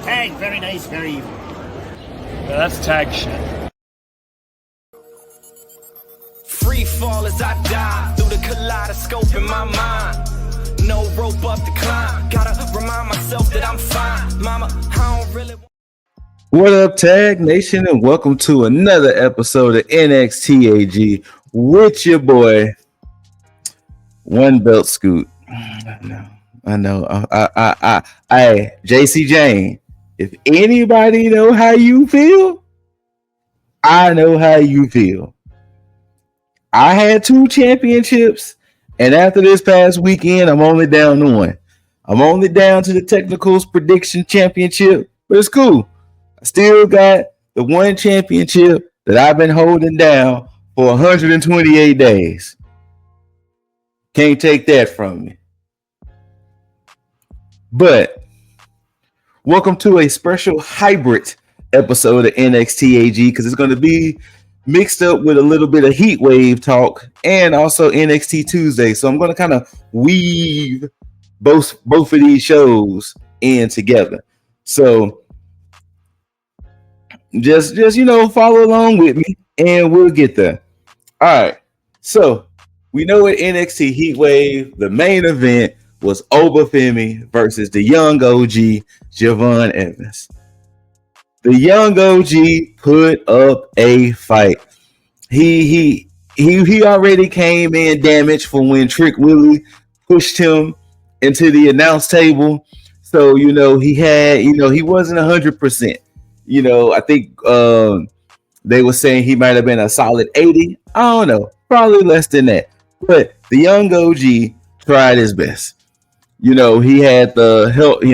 T.A.G, very nice, very evil. Yeah, that's T.A.G shit. Free fall as I die through the kaleidoscope in my mind. No rope up to climb. Gotta remind myself that I'm fine. Mama, I don't really. What up, T.A.G Nation, and welcome to another episode of NXT.A.G with your boy, One Belt Scoot. I know. I JC Jane. If anybody know how you feel, I know how you feel. I had 2 championships, and after this past weekend, I'm only down to 1. I'm only down to the Technicals Prediction Championship, but it's cool. I still got the 1 championship that I've been holding down for 128 days. Can't take that from me. But welcome to a special hybrid episode of NXT.A.G because it's going to be mixed up with a little bit of Heatwave talk and also NXT Tuesday. So I'm going to kind of weave both of these shows in together. So just follow along with me and we'll get there. All right. So we know at NXT Heatwave, the main event was Obafemi versus the young OG Javon Evans. The young OG put up a fight. He already came in damaged from when Trick Willie pushed him into the announce table. So he wasn't 100%. I think they were saying he might have been a solid 80. I don't know, probably less than that. But the young OG tried his best. He had the help. He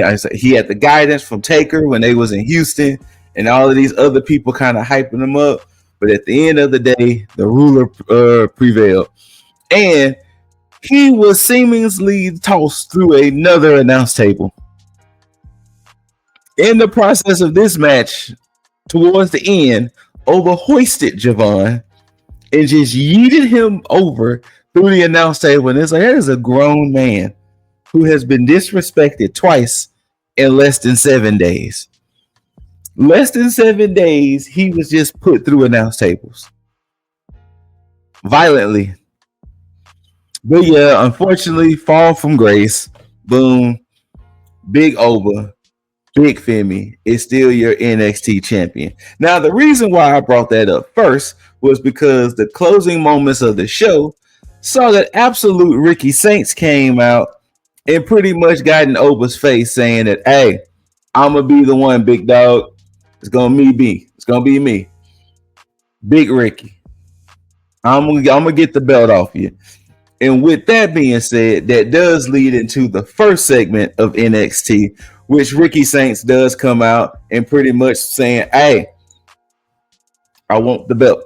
had the guidance from Taker when they was in Houston, and all of these other people kind of hyping him up. But at the end of the day, the ruler prevailed, and he was seemingly tossed through another announce table. In the process of this match, towards the end, Oba hoisted Javon and just yeeted him over through the announce table. And it's like, that is a grown man who has been disrespected twice in less than 7 days. Less than 7 days, he was just put through announce tables. Violently. But yeah, unfortunately, fall from grace. Boom. Big Oba. Big Femi is still your NXT champion. Now, the reason why I brought that up first was because the closing moments of the show saw that Absolute Ricky Saints came out and pretty much got in Oba's face saying that, hey, I'm going to be the one, big dog. It's going to be me. Big Ricky. I'm going to get the belt off you. And with that being said, that does lead into the first segment of NXT, which Ricky Saints does come out and pretty much saying, hey, I want the belt.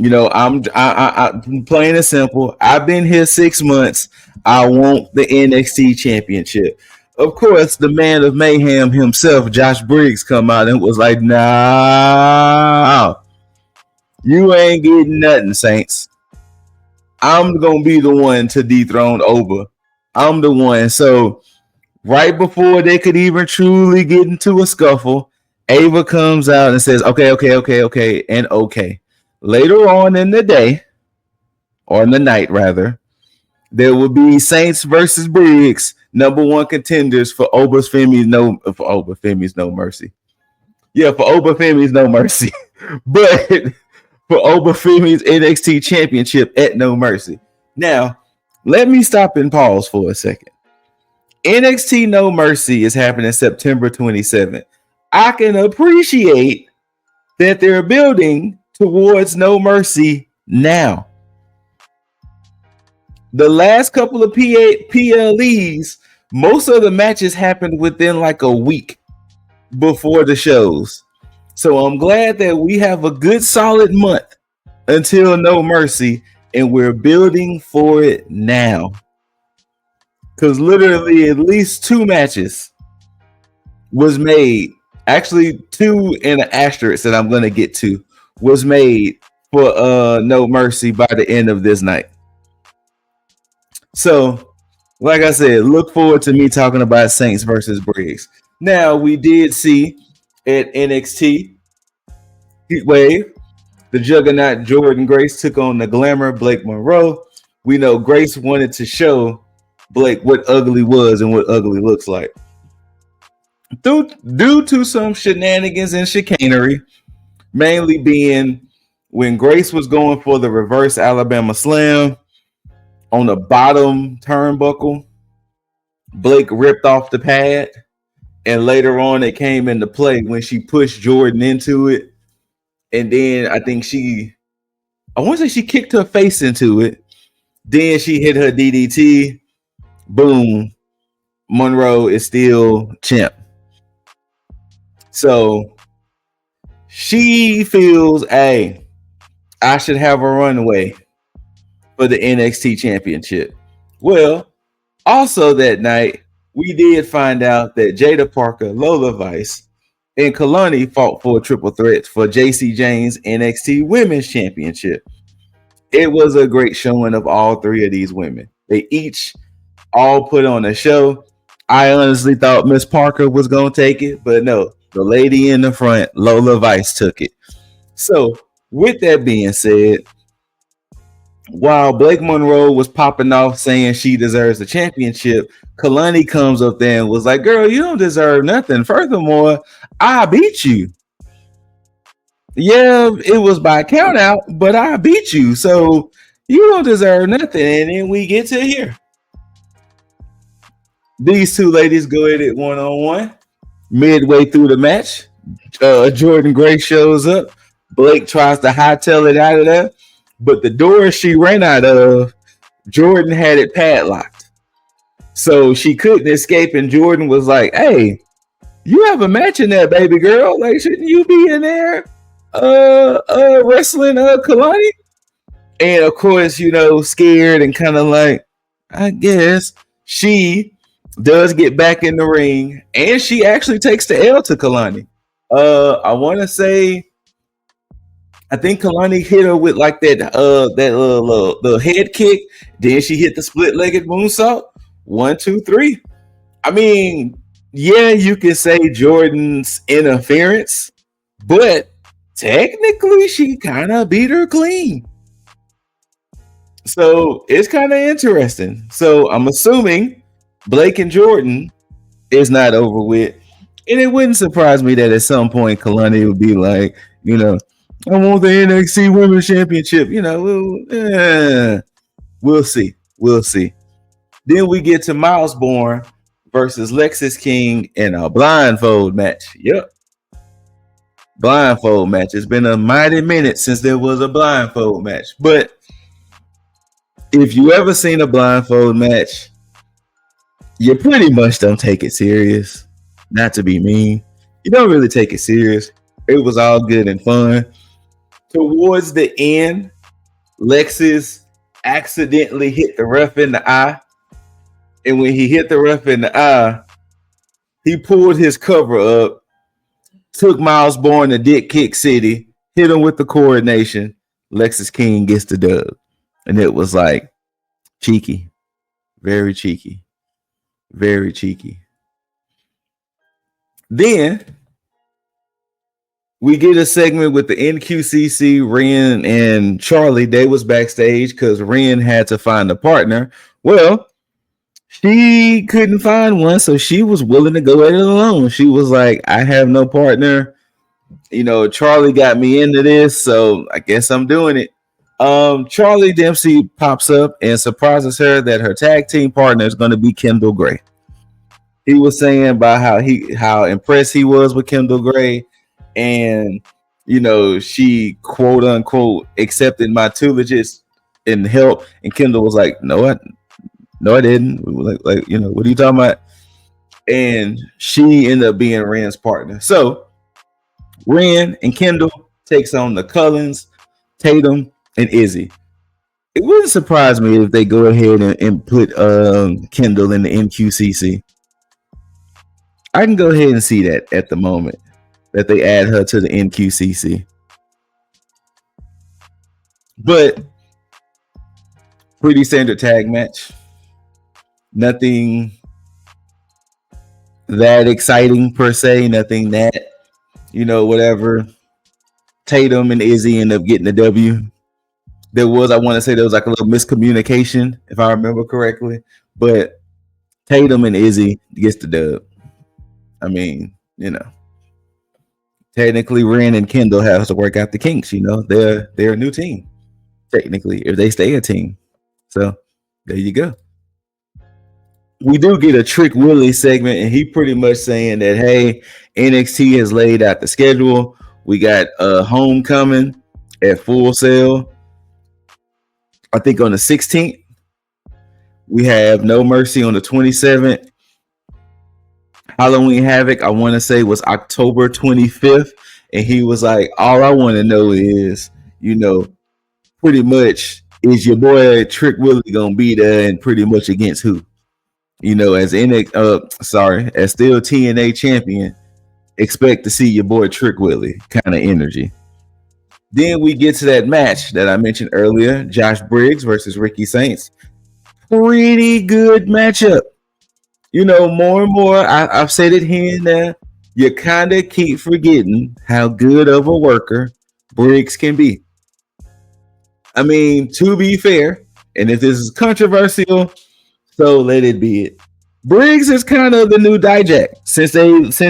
I'm plain and simple. I've been here 6 months. I want the NXT championship. Of course, the man of mayhem himself, Josh Briggs, come out and was like, nah, you ain't getting nothing, Saints. I'm going to be the one to dethrone Oba. I'm the one. So right before they could even truly get into a scuffle, Ava comes out and says, okay. And okay. Later on in the day, or in the night rather, there will be Saints versus Briggs, number 1 contenders for Obafemi's No Mercy. Yeah, for Obafemi's No Mercy. But for Obafemi's NXT championship at No Mercy. Now, let me stop and pause for a second. NXT No Mercy is happening September 27th. I can appreciate that they're building towards No Mercy now. The last couple of PLEs, most of the matches happened within like a week before the shows. So I'm glad that we have a good solid month until No Mercy, and we're building for it now. Because literally at least 2 matches was made. Actually, 2 and an asterisk that I'm going to get to was made for No Mercy by the end of this night. So, like I said, look forward to me talking about Saints versus Briggs. Now we did see at NXT Heatwave, the juggernaut Jordan Grace took on the glamour Blake Monroe. We know Grace wanted to show Blake what ugly was and what ugly looks like. Due to some shenanigans and chicanery, mainly being when Grace was going for the reverse Alabama slam on the bottom turnbuckle, Blake ripped off the pad, and later on it came into play when she pushed Jordan into it, and then I want to say she kicked her face into it. Then she hit her DDT. Boom. Monroe is still champ. So she feels, hey, I should have a runway for the NXT championship. Well, also that night, we did find out that Jada Parker, Lola Vice, and Kalani fought for a triple threat for JC Jane's NXT Women's Championship. It was a great showing of all three of these women. They each all put on a show. I honestly thought Miss Parker was going to take it, but no, the lady in the front, Lola Vice, took it. So, with that being said, while Blake Monroe was popping off saying she deserves the championship, Kalani comes up there and was like, girl, you don't deserve nothing. Furthermore, I beat you. Yeah, it was by count out, but I beat you. So you don't deserve nothing. And then we get to here. These two ladies go at it one-on-one. Midway through the match, Jordan Grace shows up. Blake tries to hightail it out of there, but the door she ran out of, Jordan had it padlocked. So she couldn't escape, and Jordan was like, hey, you have a match in there, baby girl. Like, shouldn't you be in there wrestling Kalani? And of course, you know, scared and kind of like, I guess she does get back in the ring, and she actually takes the L to Kalani. I want to say, I think Kalani hit her with like the head kick. Then she hit the split-legged moonsault. 1, 2, 3. I mean, yeah, you can say Jordan's interference, but technically she kind of beat her clean. So it's kind of interesting. So I'm assuming Blake and Jordan is not over with. And it wouldn't surprise me that at some point Kalani would be like, you know, I want the NXT Women's Championship. You know, we'll see. We'll see. Then we get to Miles Bourne versus Lexis King in a blindfold match. Yep. Blindfold match. It's been a mighty minute since there was a blindfold match. But if you ever seen a blindfold match, you pretty much don't take it serious. Not to be mean. You don't really take it serious. It was all good and fun. Towards the end, Lexis accidentally hit the ref in the eye. And when he hit the ref in the eye, he pulled his cover up, took Miles Bourne to Dick Kick City, hit him with the coordination. Lexis King gets the dub. And it was like cheeky. Very cheeky. Very cheeky. Then we get a segment with the NQCC, Ren and Charlie. They was backstage because Ren had to find a partner. Well, she couldn't find one, so she was willing to go at it alone. She was like, I have no partner. You know, Charlie got me into this, so I guess I'm doing it. Charlie Dempsey pops up and surprises her that her tag team partner is going to be Kendall Gray. He was saying about how impressed he was with Kendall Gray, and you know, she quote unquote accepted my tutelage and help. And Kendall was like, No, I didn't. Like, you know, what are you talking about? And she ended up being Ren's partner. So Ren and Kendall takes on the Cullens, Tatum, and Izzy. It wouldn't surprise me if they go ahead and put Kendall in the NQCC. I can go ahead and see that at the moment, that they add her to the NQCC. But pretty standard tag match. Nothing that exciting per se. Nothing that, whatever. Tatum and Izzy end up getting the W. I want to say there was like a little miscommunication, if I remember correctly. But Tatum and Izzy gets the dub. I mean, technically Ren and Kendall has to work out the kinks. They're a new team, technically, if they stay a team. So there you go. We do get a Trick Willie segment, and he pretty much saying that, hey, NXT has laid out the schedule. We got Homecoming at Full Sail, I think on the 16th. We have No Mercy on the 27th. Halloween Havoc, I want to say, was October 25th. And he was like, all I want to know is, pretty much, is your boy Trick Willie going to be there, and pretty much against who? As as still TNA champion, expect to see your boy Trick Willie kind of energy. Then we get to that match that I mentioned earlier, Josh Briggs versus Ricky Saints. Pretty good matchup. More and more, I've said it here and there, you kind of keep forgetting how good of a worker Briggs can be. I mean, to be fair, and if this is controversial, so let it be it. Briggs is kind of the new T.A.G. Since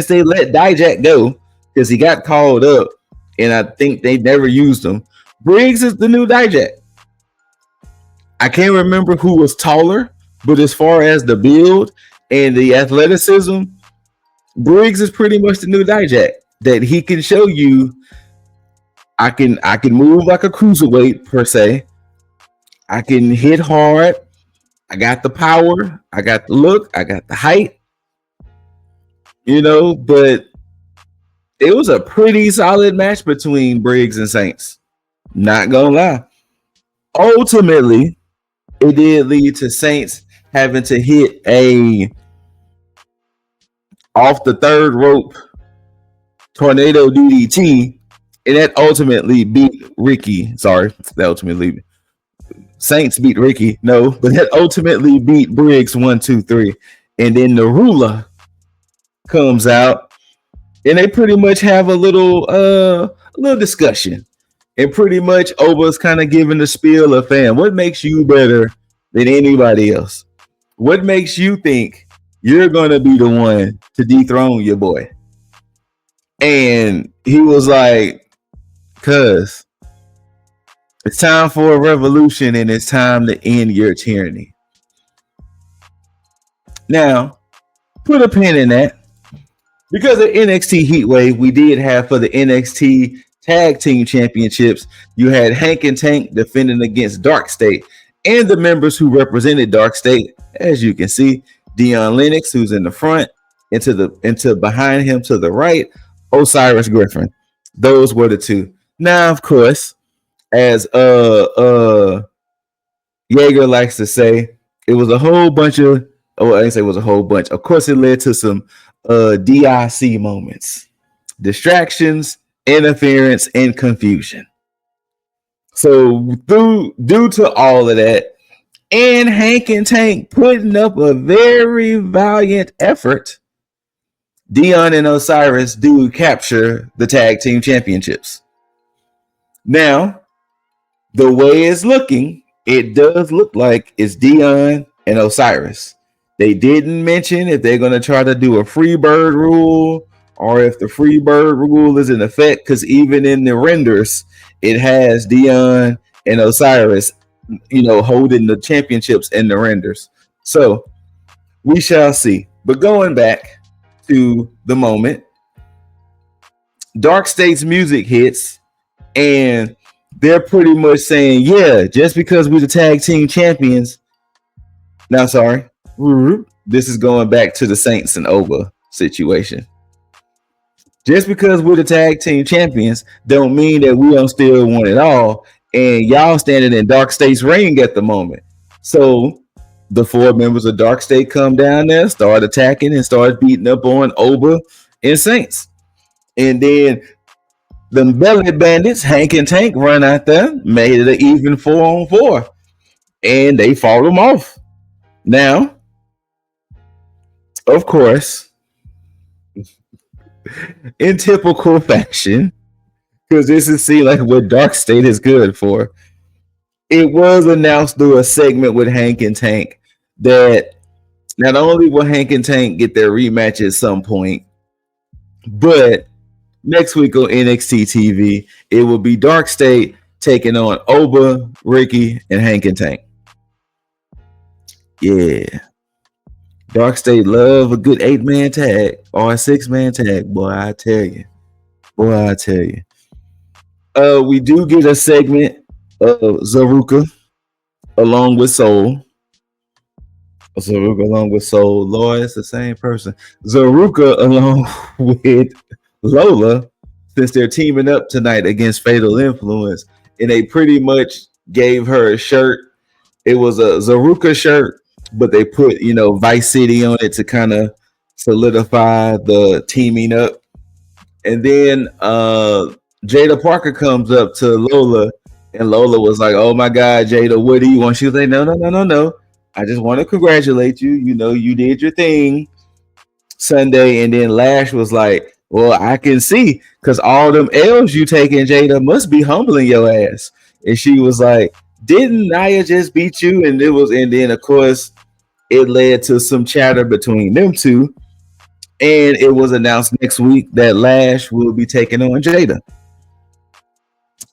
they let T.A.G go, because he got called up, and I think they never used him. Briggs is the new T.A.G. I can't remember who was taller, but as far as the build and the athleticism, Briggs is pretty much the new T.A.G. That he can show you. I can move like a cruiserweight per se. I can hit hard. I got the power. I got the look. I got the height. But it was a pretty solid match between Briggs and Saints. Not gonna lie. Ultimately, it did lead to Saints having to hit a off the third rope tornado DDT, and that ultimately beat Ricky. Sorry, that ultimately Saints beat Ricky. No, but that ultimately beat Briggs 1, 2, 3, and then the ruler comes out, and they pretty much have a little discussion, and pretty much Oba's kind of giving the spiel of, fam, what makes you better than anybody else? What makes you think you're gonna be the one to dethrone your boy? And he was like, cuz it's time for a revolution, and it's time to end your tyranny. Now, put a pin in that. Because of NXT Heatwave, we did have for the NXT Tag Team Championships, you had Hank and Tank defending against Dark State, and the members who represented Dark State, as you can see, Dion Lennox, who's in the front, into behind him to the right, Osiris Griffin. Those were the two. Now, of course, as Jaeger likes to say, it was a whole bunch of, I didn't say it was a whole bunch. Of course, it led to some DIC moments, distractions, interference, and confusion. So due to all of that, and Hank and Tank putting up a very valiant effort, Dion and Osiris do capture the tag team championships. Now, the way it's looking, it does look like it's Dion and Osiris. They didn't mention if they're going to try to do a free bird rule or if the free bird rule is in effect, because even in the renders, it has Dion and Osiris, holding the championships in the renders. So we shall see. But going back to the moment, Dark State's music hits, and they're pretty much saying, yeah, just because we're the tag team champions. Now, sorry. This is going back to the Saints and Oba situation. Just because we're the tag team champions don't mean that we don't still want it all. And y'all standing in Dark State's ring at the moment. So the four members of Dark State come down there, start attacking, and start beating up on Oba and Saints. And then the Belly Bandits, Hank and Tank, run out there, made it an even 4-on-4. And they fought them off. Now, of course, in typical fashion, because this is see like what Dark State is good for. It was announced through a segment with Hank and Tank that not only will Hank and Tank get their rematch at some point, but next week on NXT TV, it will be Dark State taking on Oba, Ricky, and Hank and Tank. Yeah. Dark State love a good 8-man tag or a 6-man tag. Boy, I tell you. We do get a segment of Zaruka along with Soul. Lord, it's the same person. Zaruka along with Lola, since they're teaming up tonight against Fatal Influence, and they pretty much gave her a shirt. It was a Zaruka shirt, but they put, Vice City on it to kind of solidify the teaming up. And then Jada Parker comes up to Lola, and Lola was like, "Oh my God, Jada, what do you want?" She was like, No. I just want to congratulate you. You did your thing Sunday. And then Lash was like, "Well, I can see, because all them L's you taking, Jada, must be humbling your ass." And she was like, "Didn't Nia just beat you?" And then of course it led to some chatter between them two. And it was announced next week that Lash will be taking on Jada.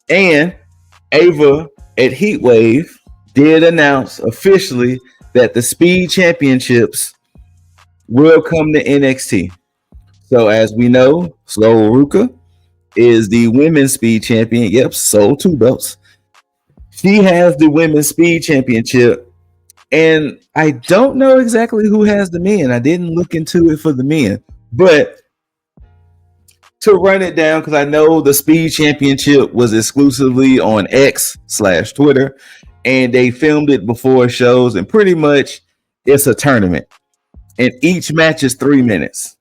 And Ava at Heatwave did announce officially that the Speed Championships will come to NXT. So as we know, Slow Ruka is the women's speed champion. Yep, sold 2 belts. She has the women's speed championship. And I don't know exactly who has the men. I didn't look into it for the men. But to run it down, because I know the speed championship was exclusively on X/Twitter, and they filmed it before shows, and pretty much it's a tournament. And each match is 3 minutes.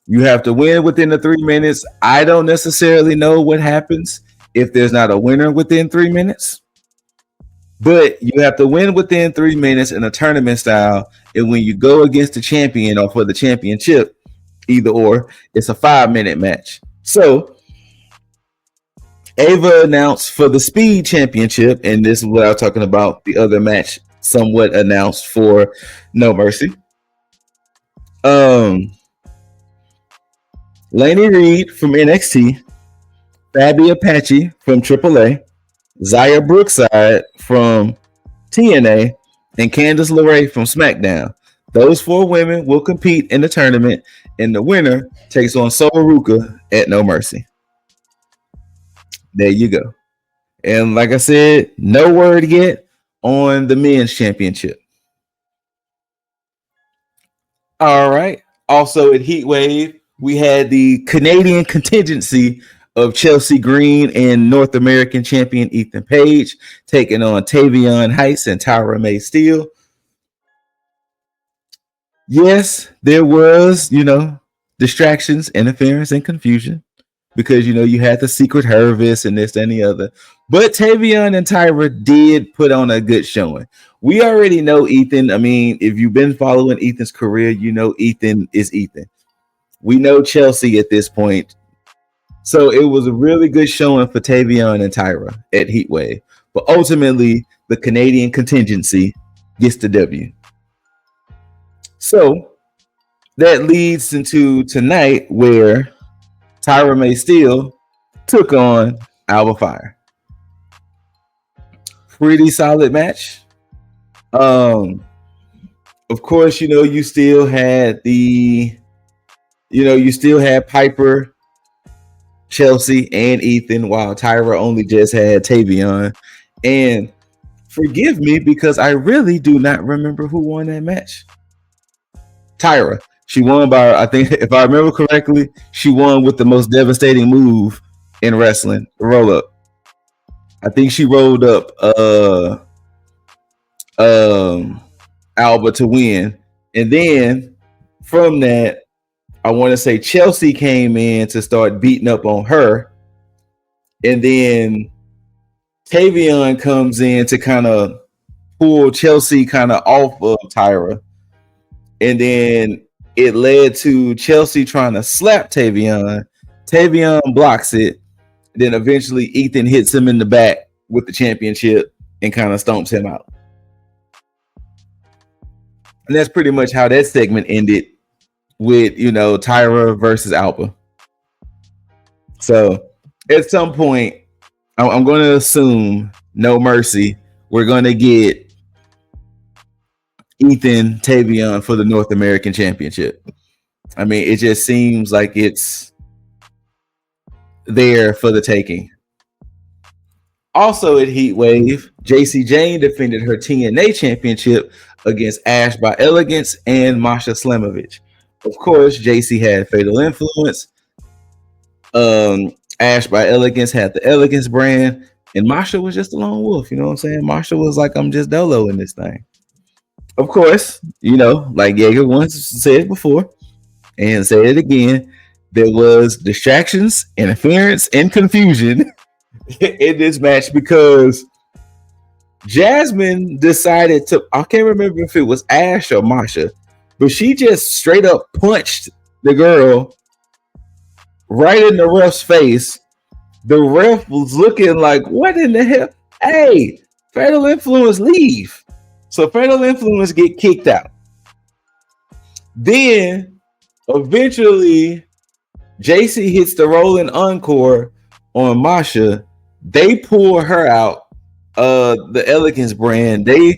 You have to win within the 3 minutes. I don't necessarily know what happens if there's not a winner within 3 minutes. But you have to win within 3 minutes in a tournament style. And when you go against the champion or for the championship, either or, it's a 5-minute match. So Ava announced for the Speed Championship, and this is what I was talking about, the other match somewhat announced for No Mercy. Laney Reed from NXT, Fabi Apache from AAA, Zaya Brookside from TNA, and Candice LeRae from SmackDown. Those 4 women will compete in the tournament, and the winner takes on Sol Ruka at No Mercy. There you go. And like I said, no word yet on the men's championship. All right. Also at Heatwave, we had the Canadian contingency of Chelsea Green and North American champion Ethan Page taking on Tavion Heights and Tyra May Steele. Yes, there was, distractions, interference, and confusion because, you had the secret Hervis and this and the other. But Tavion and Tyra did put on a good showing. We already know Ethan. I mean, if you've been following Ethan's career, Ethan is Ethan. We know Chelsea at this point. So it was a really good showing for Tavion and Tyra at Heatwave. But ultimately, the Canadian contingency gets the W. So that leads into tonight where Tyra May Steele took on Alba Fire. Pretty solid match. Of course, you still had you still had Piper, Chelsea, and Ethan, while Tyra only just had Tavion. And forgive me because I really do not remember who won that match. Tyra. She won by, I think, if I remember correctly, she won with the most devastating move in wrestling, the roll up. I think she rolled up Alba to win. And then from that, I want to say Chelsea came in to start beating up on her. And then Tavion comes in to kind of pull Chelsea kind of off of Tyra. And then it led to Chelsea trying to slap Tavion. Tavion blocks it. Then eventually Ethan hits him in the back with the championship and kind of stomps him out. And that's pretty much how that segment ended with, Tyra versus Alba. So at some point, I'm going to assume, no mercy, we're going to get Ethan Tavion for the North American Championship. I mean, it just seems like it's there for the taking. Also at Heatwave, JC Jane defended her TNA championship against Ash by Elegance and Masha Slamovich. Of course, JC had Fatal Influence. Ash by Elegance had the Elegance brand, and Masha was just a lone wolf. You know what I'm saying? Masha was like, I'm just Dolo in this thing. Of course, like Jaeger once said before, and said it again, there was distractions, interference, and confusion in this match because Jasmine decided to, I can't remember if it was Ash or Masha, but she just straight up punched the girl right in the ref's face. The ref was looking like, what in the hell? Hey, Fatal Influence leave. So Fatal Influence get kicked out. Then eventually JC hits the rolling encore on Masha. They pull her out. The Elegance brand. They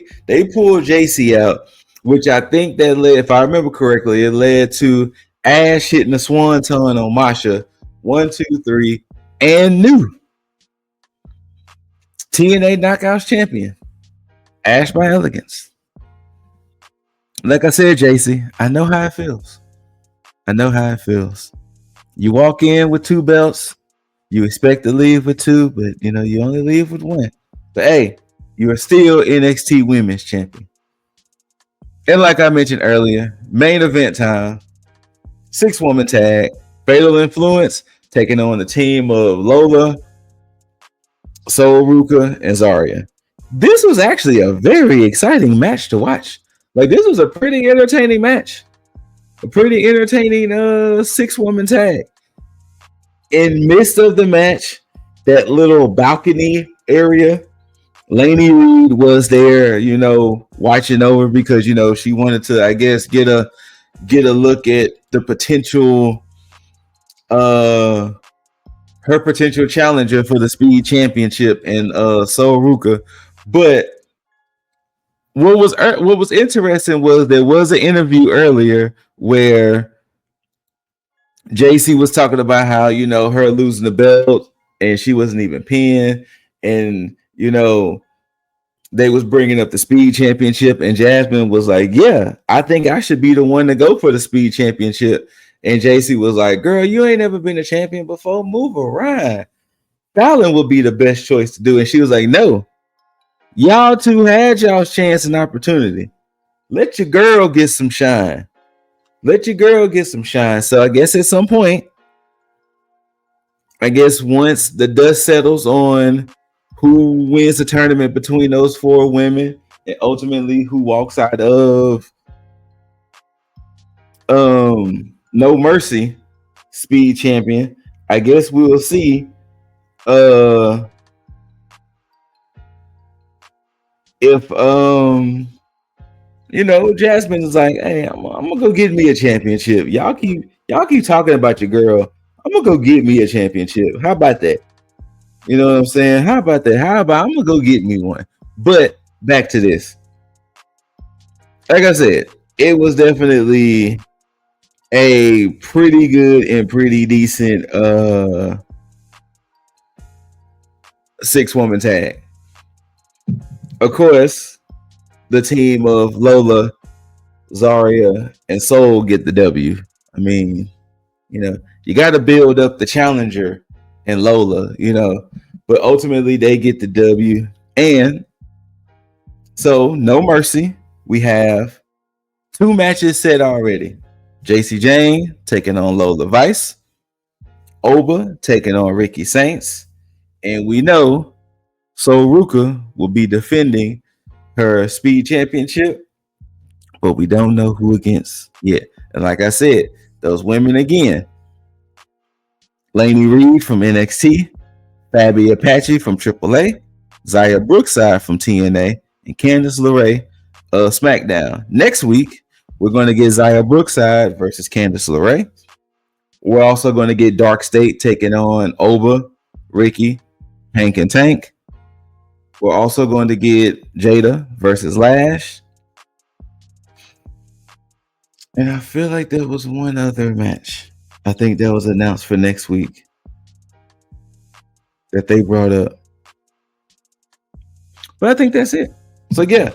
pulled JC out, which I think that led, if I remember correctly, it led to Ash hitting the swanton on Masha. 1, 2, 3, and new TNA Knockouts champion, Ash by Elegance. Like I said, JC, I know how it feels. You walk in with 2 belts, you expect to leave with 2, but you only leave with 1. But hey, you are still NXT Women's Champion. And like I mentioned earlier, main event time, 6-woman tag, Fatal Influence taking on the team of Lola, Sol Ruka, and Zarya. This was actually a very exciting match to watch. Like, this was a pretty entertaining match. A pretty entertaining 6-woman tag. In midst of the match, that little balcony area, Lainey Reed was there, watching over because, she wanted to, I guess, get a look at the potential, her potential challenger for the Speed Championship and Sol Ruka. But what was interesting was there was an interview earlier where JC was talking about how, her losing the belt and she wasn't even pinned, and they was bringing up the Speed Championship, and Jasmine was like, yeah, I think I should be the one to go for the Speed Championship. And JC was like, girl, you ain't never been a champion before. Move around. Fallon would be the best choice to do. And she was like, no, y'all two had y'all's chance and opportunity. Let your girl get some shine. So I guess at some point, once the dust settles on who wins the tournament between those 4 women and ultimately who walks out of No Mercy Speed Champion, I guess we will see if Jasmine is like, hey, I'm gonna go get me a championship. Y'all keep talking about your girl. I'm gonna go get me a championship. How about that? You know what I'm saying? How about that? How about I'm gonna go get me one? But back to this. Like I said, it was definitely a pretty good and pretty decent 6-woman tag. Of course, the team of Lola, Zarya, and Sol get the W. I mean, you got to build up the challenger and Lola, but ultimately they get the W. And so, No Mercy, we have 2 matches set already. JC Jane taking on Lola Vice, Oba taking on Ricky Saints, and we know Sol Ruka will be defending her Speed Championship, but we don't know who against yet. And like I said, those women again: Lainey Reed from NXT, Fabi Apache from AAA, Zaya Brookside from TNA, and Candice LeRae of SmackDown. Next week, we're going to get Zaya Brookside versus Candice LeRae. We're also going to get Dark State taking on Oba, Ricky, Hank, and Tank. We're also going to get Jada versus Lash. And I feel like there was one other match. I think that was announced for next week that they brought up. But I think that's it. So yeah,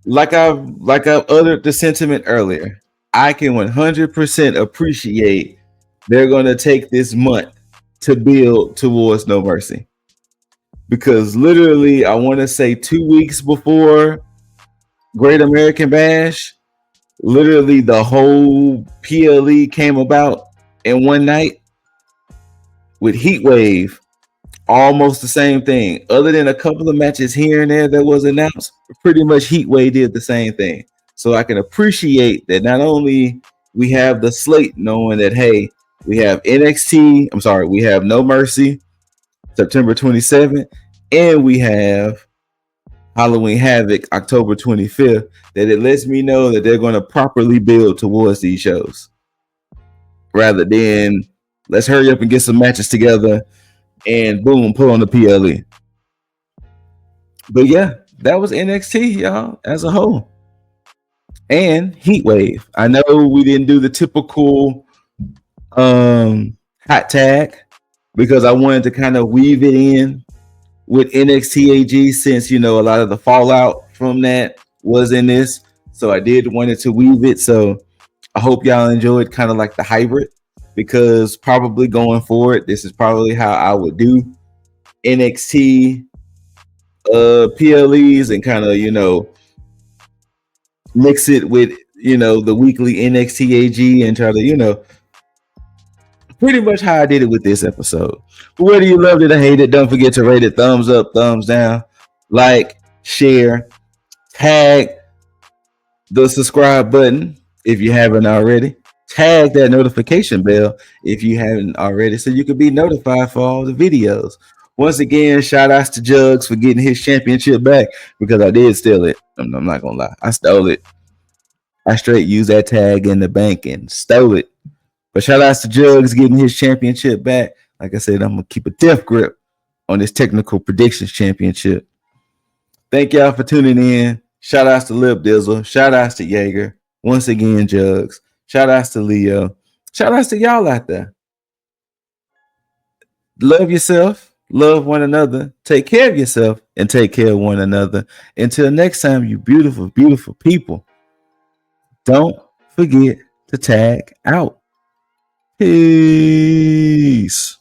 like I've uttered the sentiment earlier, I can 100% appreciate they're going to take this month to build towards No Mercy. Because literally, I want to say 2 weeks before Great American Bash, literally the whole PLE came about in one night with Heatwave. Almost the same thing. Other than a couple of matches here and there that was announced, pretty much Heatwave did the same thing. So I can appreciate that not only we have the slate knowing that, hey, we have we have No Mercy, September 27th, and we have Halloween Havoc, October 25th, that it lets me know that they're going to properly build towards these shows. Rather than, let's hurry up and get some matches together and boom, put on the PLE. But yeah, that was NXT, y'all, as a whole. And Heatwave. I know we didn't do the typical hot tag because I wanted to kind of weave it in with NXT.A.G since, you know, a lot of the fallout from that was in this. So I did wanted to weave it. So I hope y'all enjoyed kind of like the hybrid, because probably going forward, this is probably how I would do NXT PLEs and kind of, you know, mix it with, you know, the weekly NXT.A.G and try to, you know, pretty much how I did it with this episode. But whether you loved it or hated it, don't forget to rate it thumbs up, thumbs down, like, share, tag the subscribe button if you haven't already. Tag that notification bell if you haven't already, so you can be notified for all the videos. Once again, shout outs to Juggs for getting his championship back, because I did steal it. I'm not gonna lie, I stole it. I straight used that tag in the bank and stole it. But shout outs to Juggs getting his championship back. Like I said, I'm gonna keep a death grip on this technical predictions championship. Thank y'all for tuning in. Shout outs to Lip Dizzle. Shout outs to Jaeger. Once again, Juggs. Shout outs to Leo. Shout outs to y'all out there. Love yourself. Love one another. Take care of yourself and take care of one another. Until next time, you beautiful, beautiful people. Don't forget to tag out. Peace.